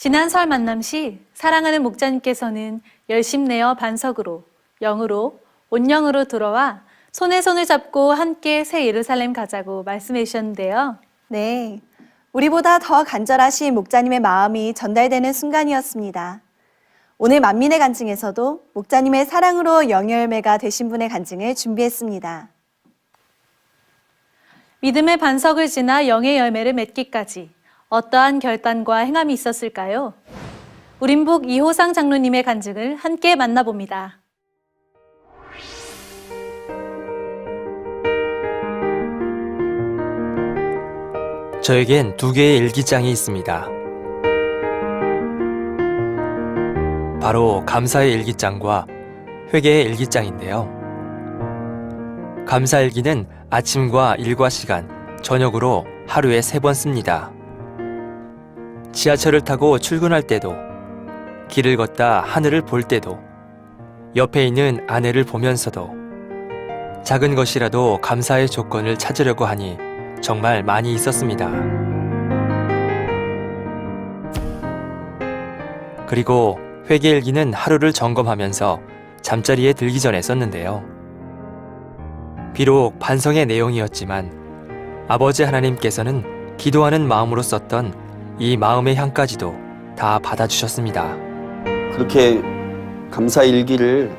지난 설 만남 시 사랑하는 목자님께서는 열심 내어 반석으로, 영으로, 온영으로 들어와 손에 손을 잡고 함께 새 예루살렘 가자고 말씀해 주셨는데요. 네, 우리보다 더 간절하신 목자님의 마음이 전달되는 순간이었습니다. 오늘 만민의 간증에서도 목자님의 사랑으로 영의 열매가 되신 분의 간증을 준비했습니다. 믿음의 반석을 지나 영의 열매를 맺기까지 어떠한 결단과 행함이 있었을까요? 우림북 이호상 장로님의 간증을 함께 만나봅니다. 저에겐 두 개의 일기장이 있습니다. 바로 감사의 일기장과 회개의 일기장인데요. 감사 일기는 아침과 일과 시간, 저녁으로 하루에 3번 씁니다. 지하철을 타고 출근할 때도, 길을 걷다 하늘을 볼 때도, 옆에 있는 아내를 보면서도 작은 것이라도 감사의 조건을 찾으려고 하니 정말 많이 있었습니다. 그리고 회개일기는 하루를 점검하면서 잠자리에 들기 전에 썼는데요. 비록 반성의 내용이었지만 아버지 하나님께서는 기도하는 마음으로 썼던 이 마음의 향까지도 다 받아주셨습니다. 그렇게 감사 일기를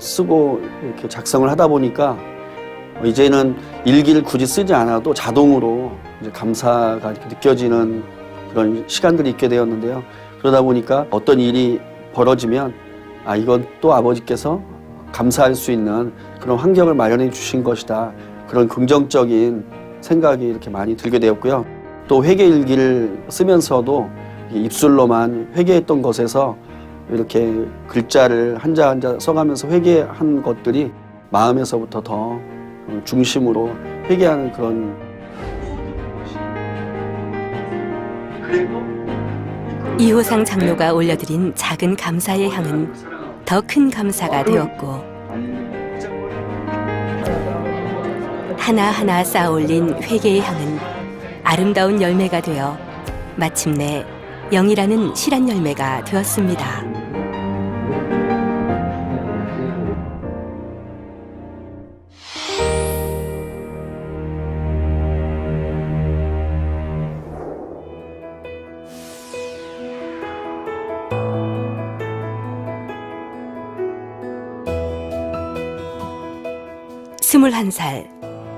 쓰고 이렇게 작성을 하다 보니까 이제는 일기를 굳이 쓰지 않아도 자동으로 이제 감사가 이렇게 느껴지는 그런 시간들이 있게 되었는데요. 그러다 보니까 어떤 일이 벌어지면 이건 또 아버지께서 감사할 수 있는 그런 환경을 마련해 주신 것이다. 그런 긍정적인 생각이 이렇게 많이 들게 되었고요. 또 회개 일기를 쓰면서도 입술로만 회개했던 것에서 이렇게 글자를 한자 한자 써가면서 회개한 것들이 마음에서부터 더 중심으로 회개하는 그런 이호상 장로가 올려드린 작은 감사의 향은 더 큰 감사가 되었고 하나하나 쌓아올린 회개의 향은 아름다운 열매가 되어 마침내 영이라는 실한 열매가 되었습니다. 스물한 살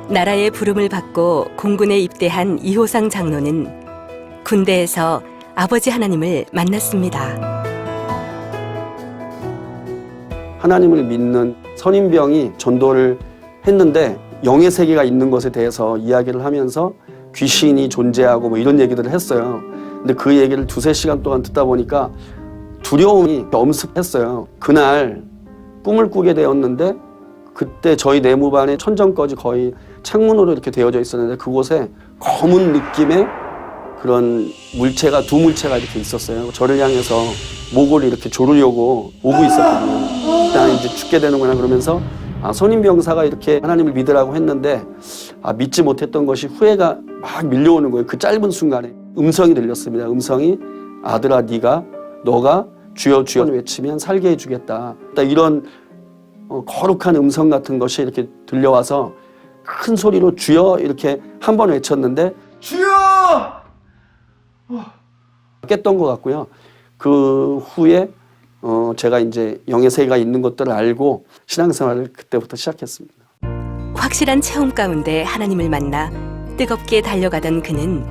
나라의 부름을 받고 공군에 입대한 이호상 장로는 군대에서 아버지 하나님을 만났습니다. 하나님을 믿는 선임병이 전도를 했는데 영의 세계가 있는 것에 대해서 이야기를 하면서 귀신이 존재하고 뭐 이런 얘기들을 했어요. 근데 그 얘기를 2-3시간 동안 듣다 보니까 두려움이 엄습했어요. 그날 꿈을 꾸게 되었는데 그때 저희 내무반의 천정거지 거의 창문으로 이렇게 되어져 있었는데 그곳에 검은 느낌의 그런 물체가 두 물체가 이렇게 있었어요. 저를 향해서 목을 이렇게 조르려고 오고 있었거든요. 나는 이제 죽게 되는구나 그러면서 선임병사가 이렇게 하나님을 믿으라고 했는데 믿지 못했던 것이 후회가 막 밀려오는 거예요. 그 짧은 순간에 음성이 들렸습니다. 음성이 아들아 너가 주여 주여 외치면 살게 해주겠다. 이런 거룩한 음성 같은 것이 이렇게 들려와서 큰 소리로 주여 이렇게 한 번 외쳤는데 주여! 깼던 것 같고요. 그 후에 제가 이제 영의 세계가 있는 것들을 알고 신앙생활을 그때부터 시작했습니다. 확실한 체험 가운데 하나님을 만나 뜨겁게 달려가던 그는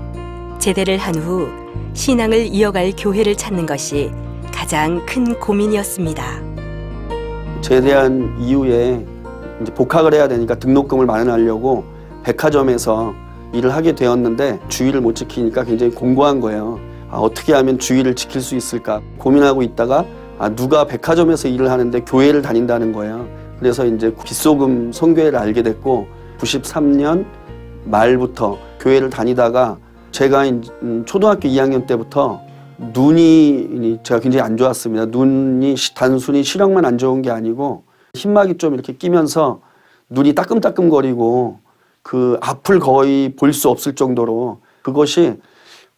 제대를 한 후 신앙을 이어갈 교회를 찾는 것이 가장 큰 고민이었습니다. 제대한 이후에 이제 복학을 해야 되니까 등록금을 마련하려고 백화점에서 일을 하게 되었는데 주의를 못 지키니까 굉장히 공고한 거예요. 어떻게 하면 주의를 지킬 수 있을까 고민하고 있다가 누가 백화점에서 일을 하는데 교회를 다닌다는 거예요. 그래서 이제 빗소금 선교회를 알게 됐고 93년 말부터 교회를 다니다가 제가 초등학교 2학년 때부터 눈이 제가 굉장히 안 좋았습니다. 눈이 단순히 시력만 안 좋은 게 아니고 흰막이 좀 이렇게 끼면서 눈이 따끔따끔거리고 그 앞을 거의 볼 수 없을 정도로 그것이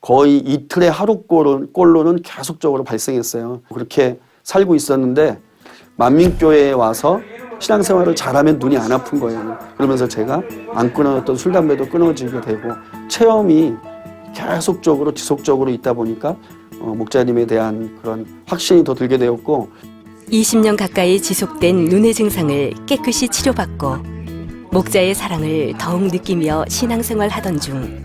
거의 이틀에 하루꼴로는 계속적으로 발생했어요. 그렇게 살고 있었는데 만민교회에 와서 신앙생활을 잘하면 눈이 안 아픈 거예요. 그러면서 제가 안 끊어졌던 술, 담배도 끊어지게 되고 체험이 계속적으로 지속적으로 있다 보니까 목자님에 대한 그런 확신이 더 들게 되었고 20년 가까이 지속된 눈의 증상을 깨끗이 치료받고 목자의 사랑을 더욱 느끼며 신앙생활 하던 중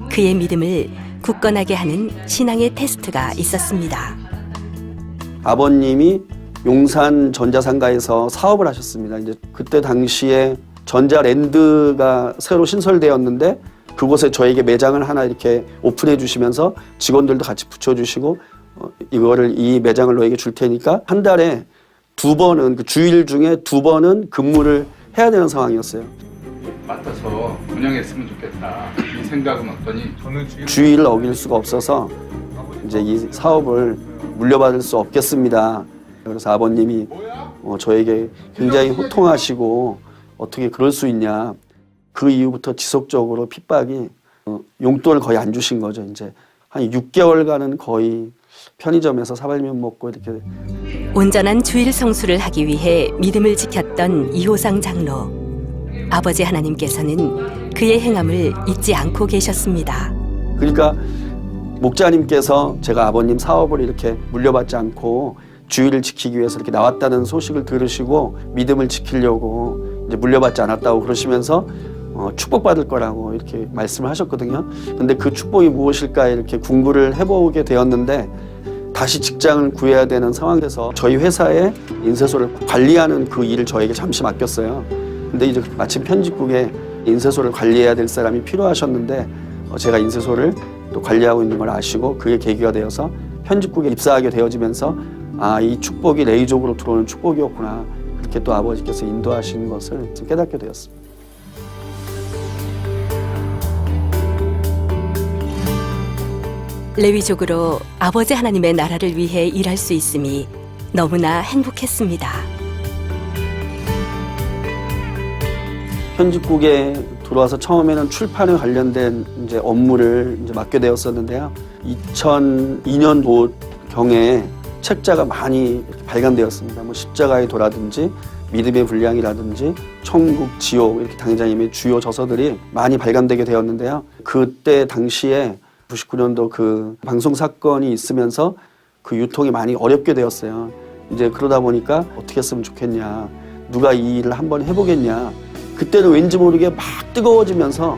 그의 믿음을 굳건하게 하는 신앙의 테스트가 있었습니다. 아버님이 용산 전자상가에서 사업을 하셨습니다. 이제 그때 당시에 전자랜드가 새로 신설되었는데 그곳에 저에게 매장을 하나 이렇게 오픈해 주시면서 직원들도 같이 붙여주시고 이 매장을 너에게 줄 테니까 한 달에 2번은 그 주일 중에 2번은 근무를 해야 되는 상황이었어요. 맡아서 운영했으면 좋겠다. 이 생각은 어떠니? 주의를 어길 수가 없어서 이제 이 사업을 물려받을 수 없겠습니다. 그래서 아버님이 저에게 굉장히 호통하시고 어떻게 그럴 수 있냐. 그 이후부터 지속적으로 핍박이 용돈을 거의 안 주신 거죠. 이제 한 6개월간은 거의 편의점에서 사발면 먹고 이렇게 온전한 주일 성수를 하기 위해 믿음을 지켰던 이호상 장로. 아버지 하나님께서는 그의 행함을 잊지 않고 계셨습니다. 그러니까 목자님께서 제가 아버님 사업을 이렇게 물려받지 않고 주의를 지키기 위해서 이렇게 나왔다는 소식을 들으시고 믿음을 지키려고 이제 물려받지 않았다고 그러시면서 축복받을 거라고 이렇게 말씀을 하셨거든요. 근데 그 축복이 무엇일까 이렇게 공부를 해보게 되었는데 다시 직장을 구해야 되는 상황에서 저희 회사의 인쇄소를 관리하는 그 일을 저에게 잠시 맡겼어요. 근데 이제 마침 편집국에 인쇄소를 관리해야 될 사람이 필요하셨는데 제가 인쇄소를 또 관리하고 있는 걸 아시고 그게 계기가 되어서 편집국에 입사하게 되어지면서 이 축복이 레이족으로 들어오는 축복이었구나. 그렇게 또 아버지께서 인도하신 것을 깨닫게 되었습니다. 레위족으로 아버지 하나님의 나라를 위해 일할 수 있음이 너무나 행복했습니다. 편집국에 들어와서 처음에는 출판에 관련된 이제 업무를 이제 맡게 되었었는데요. 2002년도 경에 책자가 많이 발간되었습니다. 뭐 십자가의 도라든지 믿음의 분량이라든지 천국, 지옥 이렇게 당장님의 주요 저서들이 많이 발간되게 되었는데요. 그때 당시에 99년도 그 방송 사건이 있으면서 그 유통이 많이 어렵게 되었어요. 이제 그러다 보니까 어떻게 했으면 좋겠냐, 누가 이 일을 한번 해보겠냐. 그때는 왠지 모르게 막 뜨거워지면서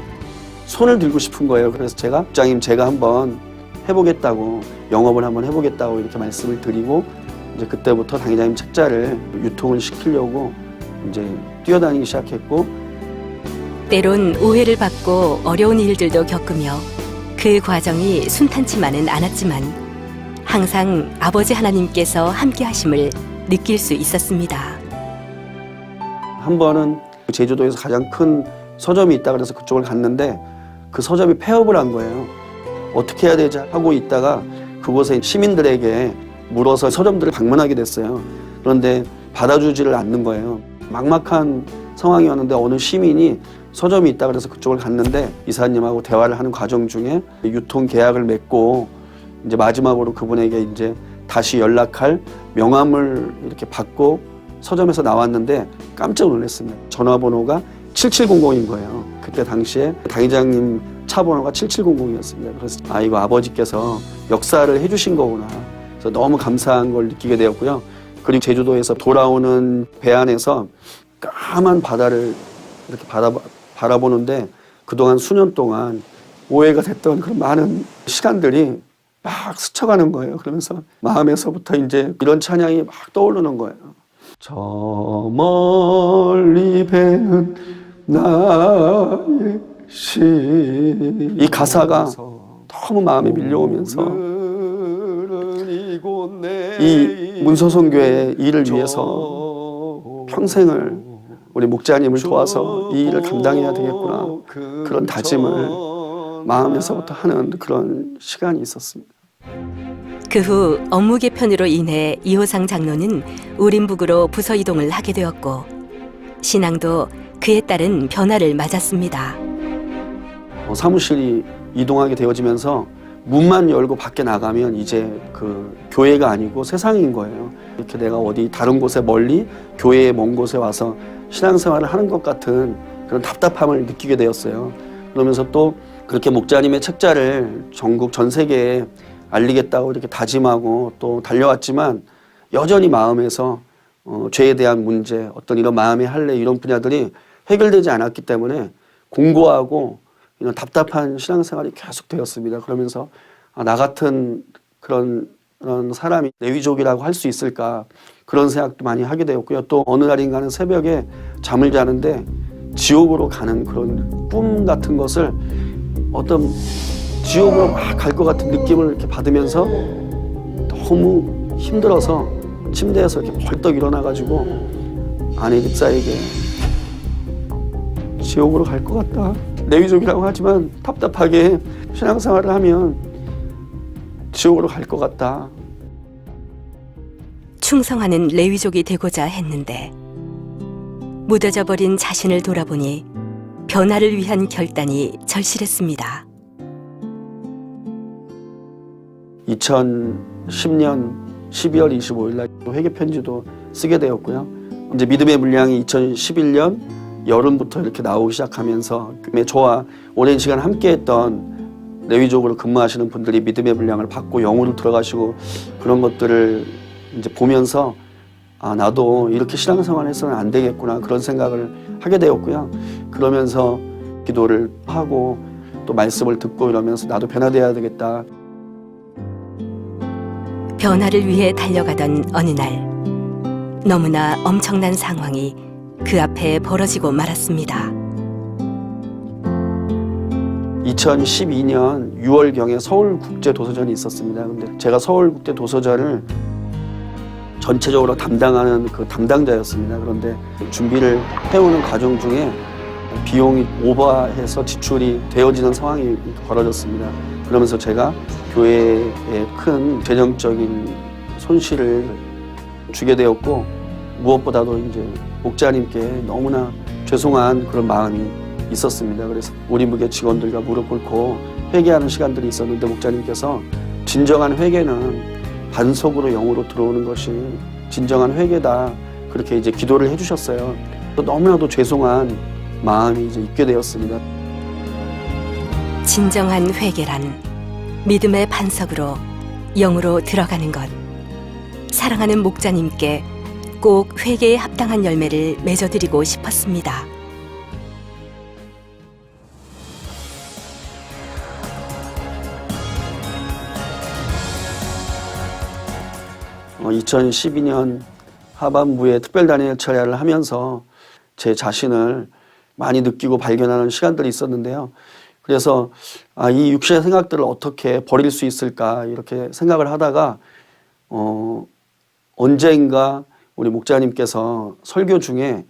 손을 들고 싶은 거예요. 그래서 제가 국장님 제가 한번 해보겠다고 영업을 한번 해보겠다고 이렇게 말씀을 드리고 이제 그때부터 당회장님 책자를 유통을 시키려고 이제 뛰어다니기 시작했고 때론 오해를 받고 어려운 일들도 겪으며 그 과정이 순탄치만은 않았지만 항상 아버지 하나님께서 함께 하심을 느낄 수 있었습니다. 한 번은 제주도에서 가장 큰 서점이 있다 그래서 그쪽을 갔는데 그 서점이 폐업을 한 거예요. 어떻게 해야 되지 하고 있다가 그곳에 시민들에게 물어서 서점들을 방문하게 됐어요. 그런데 받아주지를 않는 거예요. 막막한 상황이었는데 어느 시민이 서점이 있다 그래서 그쪽을 갔는데 이사님하고 대화를 하는 과정 중에 유통 계약을 맺고 이제 마지막으로 그분에게 이제 다시 연락할 명함을 이렇게 받고 서점에서 나왔는데 깜짝 놀랐습니다. 전화번호가 7700인 거예요. 그때 당시에 당회장님 차 번호가 7700이었습니다. 그래서 이거 아버지께서 역사를 해주신 거구나. 그래서 너무 감사한 걸 느끼게 되었고요. 그리고 제주도에서 돌아오는 배 안에서 까만 바다를 이렇게 바라보는데 그동안 수년 동안 오해가 됐던 그런 많은 시간들이 막 스쳐가는 거예요. 그러면서 마음에서부터 이제 이런 찬양이 막 떠오르는 거예요. 저 멀리 배는 나의 시. 이 가사가 너무 마음에 밀려오면서 이 문소성교회 일을 위해서 평생을 우리 목자님을 도와서 이 일을 감당해야 되겠구나. 그런 다짐을 마음에서부터 하는 그런 시간이 있었습니다. 그 후 업무 개편으로 인해 이호상 장로는 우림북으로 부서 이동을 하게 되었고 신앙도 그에 따른 변화를 맞았습니다. 사무실이 이동하게 되어지면서 문만 열고 밖에 나가면 이제 그 교회가 아니고 세상인 거예요. 이렇게 내가 어디 다른 곳에 멀리 교회의 먼 곳에 와서 신앙생활을 하는 것 같은 그런 답답함을 느끼게 되었어요. 그러면서 또 그렇게 목자님의 책자를 전국 전 세계에 알리겠다고 이렇게 다짐하고 또 달려왔지만 여전히 마음에서 죄에 대한 문제, 어떤 이런 마음의 할례 이런 분야들이 해결되지 않았기 때문에 공고하고 이런 답답한 신앙생활이 계속 되었습니다. 그러면서 나 같은 그런 사람이 레위족이라고 할 수 있을까 그런 생각도 많이 하게 되었고요. 또 어느 날인가는 새벽에 잠을 자는데 지옥으로 가는 그런 꿈 같은 것을 어떤 지옥으로 막 갈 것 같은 느낌을 이렇게 받으면서 너무 힘들어서 침대에서 이렇게 벌떡 일어나가지고 아내 집사에게 지옥으로 갈 것 같다. 레위족이라고 하지만 답답하게 신앙생활을 하면 지옥으로 갈 것 같다. 충성하는 레위족이 되고자 했는데 무뎌져 버린 자신을 돌아보니 변화를 위한 결단이 절실했습니다. 2010년 12월 25일 날 회개 편지도 쓰게 되었고요. 이제 믿음의 물량이 2011년 여름부터 이렇게 나오기 시작하면서 저와 오랜 시간 함께했던 레위족으로 근무하시는 분들이 믿음의 물량을 받고 영으로 들어가시고 그런 것들을 이제 보면서 나도 이렇게 신앙생활해서는 안 되겠구나 그런 생각을 하게 되었고요. 그러면서 기도를 하고 또 말씀을 듣고 이러면서 나도 변화돼야 되겠다. 변화를 위해 달려가던 어느 날 너무나 엄청난 상황이 그 앞에 벌어지고 말았습니다. 2012년 6월경에 서울국제도서전이 있었습니다. 근데 제가 서울국제도서전을 전체적으로 담당하는 그 담당자였습니다. 그런데 준비를 해오는 과정 중에 비용이 오버해서 지출이 되어지는 상황이 벌어졌습니다. 그러면서 제가 교회에 큰 재정적인 손실을 주게 되었고 무엇보다도 이제 목자님께 너무나 죄송한 그런 마음이 있었습니다. 그래서 우리 무교 직원들과 무릎 꿇고 회개하는 시간들이 있었는데 목자님께서 진정한 회개는 반석으로 영으로 들어오는 것이 진정한 회개다. 그렇게 이제 기도를 해주셨어요. 너무나도 죄송한 마음이 이제 있게 되었습니다. 진정한 회개란 믿음의 반석으로 영으로 들어가는 것. 사랑하는 목자님께 꼭 회개에 합당한 열매를 맺어드리고 싶었습니다. 2012년 하반부에 특별단일 철야를 하면서 제 자신을 많이 느끼고 발견하는 시간들이 있었는데요. 그래서 이 육신의 생각들을 어떻게 버릴 수 있을까 이렇게 생각을 하다가 언젠가 우리 목자님께서 설교 중에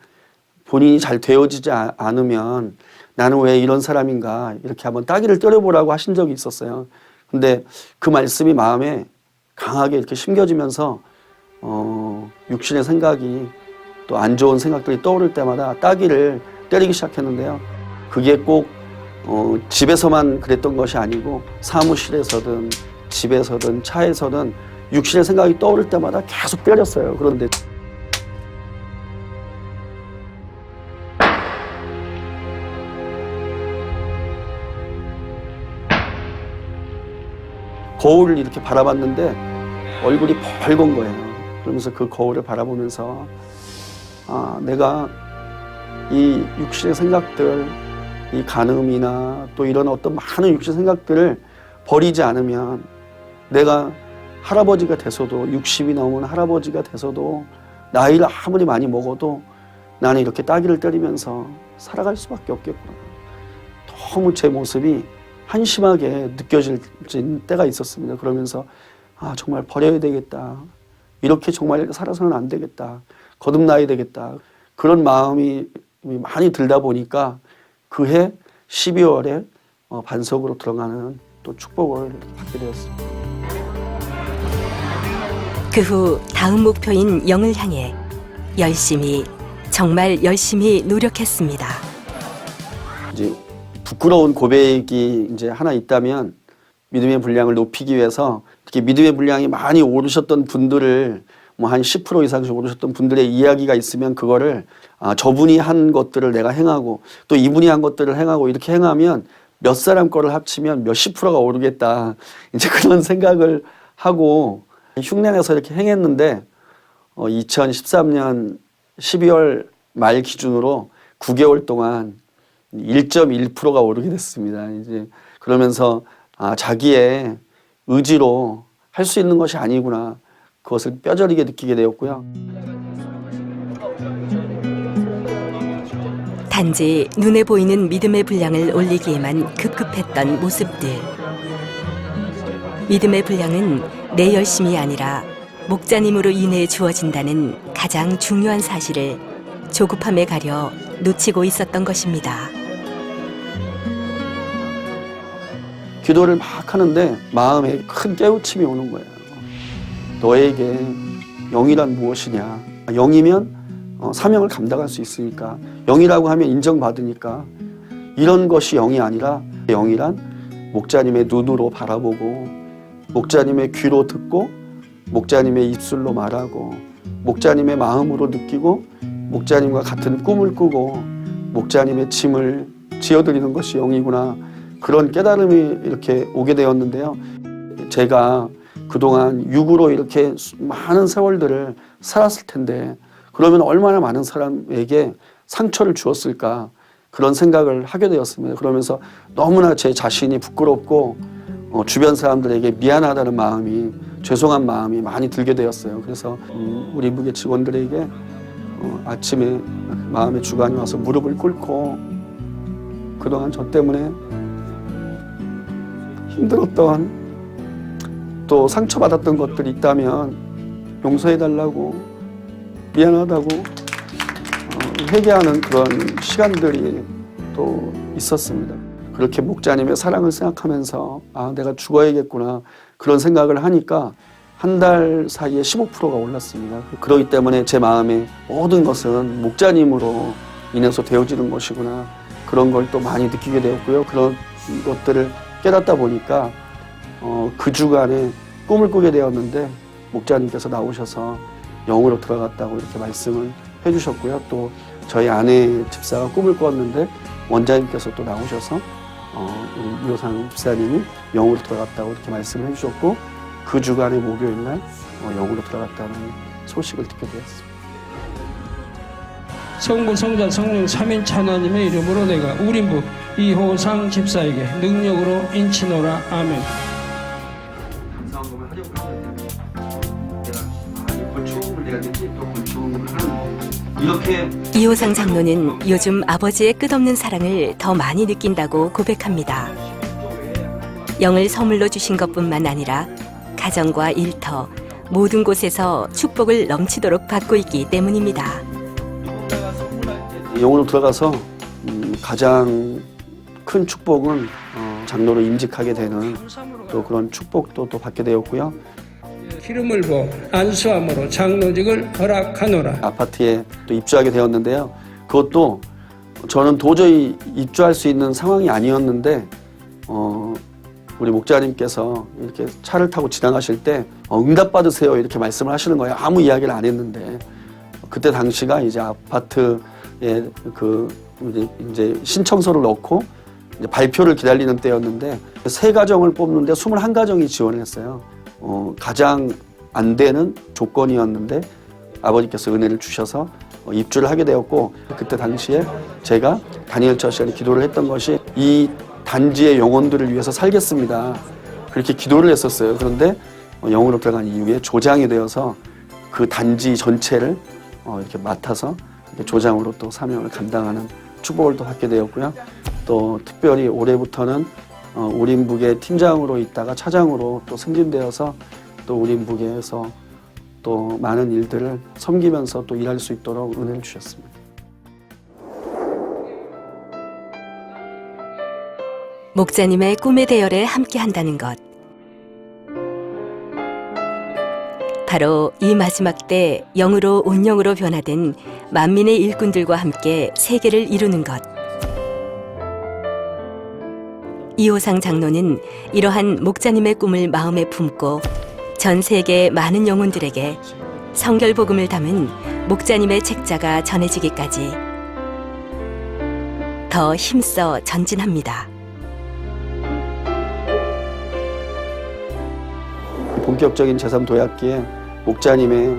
본인이 잘 되어지지 않으면 나는 왜 이런 사람인가 이렇게 한번 따귀를 때려보라고 하신 적이 있었어요. 근데 그 말씀이 마음에 강하게 이렇게 심겨지면서 육신의 생각이 또 안 좋은 생각들이 떠오를 때마다 따귀를 때리기 시작했는데요. 그게 꼭 집에서만 그랬던 것이 아니고 사무실에서든 집에서든 차에서든 육신의 생각이 떠오를 때마다 계속 때렸어요. 그런데 거울을 이렇게 바라봤는데 얼굴이 벌건 거예요. 그러면서 그 거울을 바라보면서 내가 이 육신의 생각들, 이 간음이나 또 이런 어떤 많은 육신의 생각들을 버리지 않으면 내가 할아버지가 돼서도 60이 넘은 할아버지가 돼서도 나이를 아무리 많이 먹어도 나는 이렇게 따귀를 때리면서 살아갈 수밖에 없겠구나. 너무 제 모습이 한심하게 느껴질 때가 있었습니다. 그러면서 정말 버려야 되겠다. 이렇게 정말 살아서는 안 되겠다. 거듭나야 되겠다. 그런 마음이 많이 들다 보니까 그해 12월에 반석으로 들어가는 또 축복을 받게 되었습니다. 그 후 다음 목표인 영을 향해 정말 열심히 노력했습니다. 이제 부끄러운 고백이 이제 하나 있다면 믿음의 분량을 높이기 위해서 특히 믿음의 분량이 많이 오르셨던 분들을 뭐 한 10% 이상씩 오르셨던 분들의 이야기가 있으면 그거를 저분이 한 것들을 내가 행하고 또 이분이 한 것들을 행하고 이렇게 행하면 몇 사람 거를 합치면 몇십 프로가 오르겠다. 이제 그런 생각을 하고 흉내내서 이렇게 행했는데 2013년 12월 말 기준으로 9개월 동안 1.1%가 오르게 됐습니다. 이제 그러면서 자기의 의지로 할 수 있는 것이 아니구나. 그것을 뼈저리게 느끼게 되었고요. 단지 눈에 보이는 믿음의 분량을 올리기에만 급급했던 모습들. 믿음의 분량은 내 열심이 아니라 목자님으로 인해 주어진다는 가장 중요한 사실을 조급함에 가려 놓치고 있었던 것입니다. 기도를 막 하는데 마음에 큰 깨우침이 오는 거예요. 너에게 영이란 무엇이냐. 영이면 사명을 감당할 수 있으니까, 영이라고 하면 인정받으니까, 이런 것이 영이 아니라 영이란 목자님의 눈으로 바라보고 목자님의 귀로 듣고 목자님의 입술로 말하고 목자님의 마음으로 느끼고 목자님과 같은 꿈을 꾸고 목자님의 짐을 지어드리는 것이 영이구나. 그런 깨달음이 이렇게 오게 되었는데요. 제가 그동안 육으로 이렇게 많은 세월들을 살았을 텐데 그러면 얼마나 많은 사람에게 상처를 주었을까, 그런 생각을 하게 되었습니다. 그러면서 너무나 제 자신이 부끄럽고 주변 사람들에게 미안하다는 마음이, 죄송한 마음이 많이 들게 되었어요. 그래서 우리 무게 직원들에게 아침에 마음의 주관이 와서 무릎을 꿇고 그동안 저 때문에 힘들었던 또 상처받았던 것들이 있다면 용서해달라고, 미안하다고 회개하는 그런 시간들이 또 있었습니다. 그렇게 목자님의 사랑을 생각하면서 내가 죽어야겠구나, 그런 생각을 하니까 한 달 사이에 15%가 올랐습니다. 그렇기 때문에 제 마음에 모든 것은 목자님으로 인해서 되어지는 것이구나, 그런 걸 또 많이 느끼게 되었고요. 그런 것들을 깨닫다 보니까 그 주간에 꿈을 꾸게 되었는데 목자님께서 나오셔서 영으로 들어갔다고 이렇게 말씀을 해주셨고요. 또 저희 아내 집사가 꿈을 꿨는데 원장님께서 또 나오셔서 우리 유효상 집사님이 영으로 들어갔다고 이렇게 말씀을 해주셨고, 그 주간의 목요일날 영으로 들어갔다는 소식을 듣게 되었습니다. 성부, 성자, 성령 삼위일체 하나님의 이름으로 내가 우림부 이호상 집사에게 능력으로 인치노라. 아멘. 감사원금을 하려고 하는데 내가 벌초금을 내야 되지, 또 벌초금을 하는데 이렇게 이호상 장로는 요즘 아버지의 끝없는 사랑을 더 많이 느낀다고 고백합니다. 영을 선물로 주신 것뿐만 아니라 가정과 일터, 모든 곳에서 축복을 넘치도록 받고 있기 때문입니다. 영으로 들어가서 가장 큰 축복은 장로로 임직하게 되는 또 그런 축복도 또 받게 되었고요. 기름을 부어 안수함으로 장로직을 허락하노라. 아파트에 또 입주하게 되었는데요. 그것도 저는 도저히 입주할 수 있는 상황이 아니었는데 우리 목자님께서 이렇게 차를 타고 지나가실 때 응답 받으세요 이렇게 말씀을 하시는 거예요. 아무 이야기를 안 했는데 그때 당시가 이제 아파트에 그 이제 신청서를 넣고 이제 발표를 기다리는 때였는데 3가정을 뽑는데 21가정이 지원을 했어요. 가장 안 되는 조건이었는데 아버지께서 은혜를 주셔서 입주를 하게 되었고, 그때 당시에 제가 다니엘 처시간에 기도를 했던 것이 이 단지의 영혼들을 위해서 살겠습니다, 그렇게 기도를 했었어요. 그런데 영으로 들어간 이후에 조장이 되어서 그 단지 전체를 이렇게 맡아서 이렇게 조장으로 또 사명을 감당하는 축복을 또 받게 되었고요. 또 특별히 올해부터는 우림북의 팀장으로 있다가 차장으로 또 승진되어서 또 우림북에서 또 많은 일들을 섬기면서 또 일할 수 있도록 은혜를 주셨습니다. 목자님의 꿈의 대열에 함께 한다는 것. 바로 이 마지막 때 영으로 온영으로 변화된 만민의 일꾼들과 함께 세계를 이루는 것. 이호상 장로는 이러한 목자님의 꿈을 마음에 품고 전 세계 많은 영혼들에게 성결 복음을 담은 목자님의 책자가 전해지기까지 더 힘써 전진합니다. 본격적인 제3도약기에 목자님의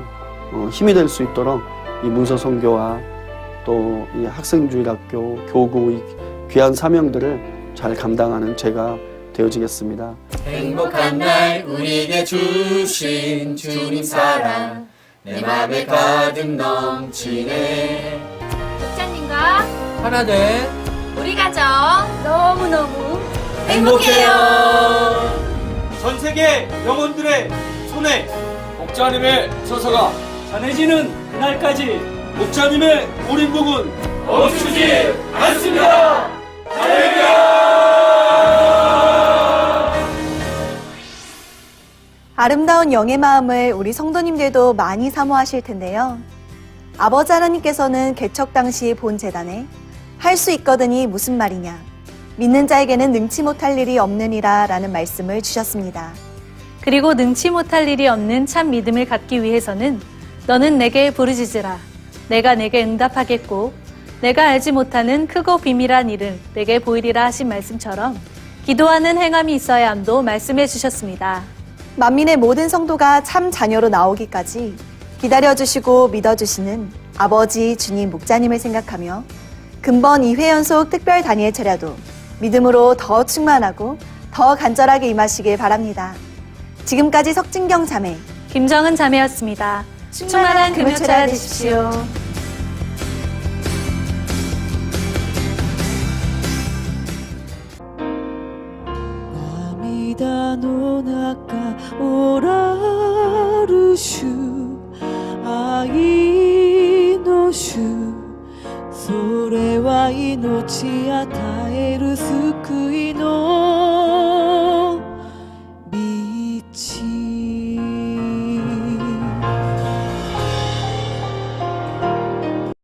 힘이 될 수 있도록 이 문서 선교와 또 이 학생주일학교 교구의 귀한 사명들을 잘 감당하는 제가 되어지겠습니다. 행복한 날 우리에게 주신 주님 사랑 내 맘에 가득 넘치네. 목자님과 하나된 우리 가정 너무너무 행복해요. 전 세계 영혼들의 손에 목자님의 서서가 전해지는 그날까지 목자님의 우린복은 멈추지 않습니다. 아름다운 영의 마음을 우리 성도님들도 많이 사모하실 텐데요. 아버지 하나님께서는 개척 당시 본 재단에 할 수 있거든이 무슨 말이냐, 믿는 자에게는 능치 못할 일이 없느니라 라는 말씀을 주셨습니다. 그리고 능치 못할 일이 없는 참 믿음을 갖기 위해서는 너는 내게 부르짖으라. 내가 내게 응답하겠고 내가 알지 못하는 크고 비밀한 일을 내게 보이리라 하신 말씀처럼 기도하는 행함이 있어야 함도 말씀해 주셨습니다. 만민의 모든 성도가 참 자녀로 나오기까지 기다려주시고 믿어주시는 아버지 주님 목자님을 생각하며 금번 2회 연속 특별 다니엘 철야도 믿음으로 더 충만하고 더 간절하게 임하시길 바랍니다. 지금까지 석진경 자매, 김정은 자매였습니다. 충만한 금요철야 되십시오. 涙の中おらる主愛の主それは命与える救いの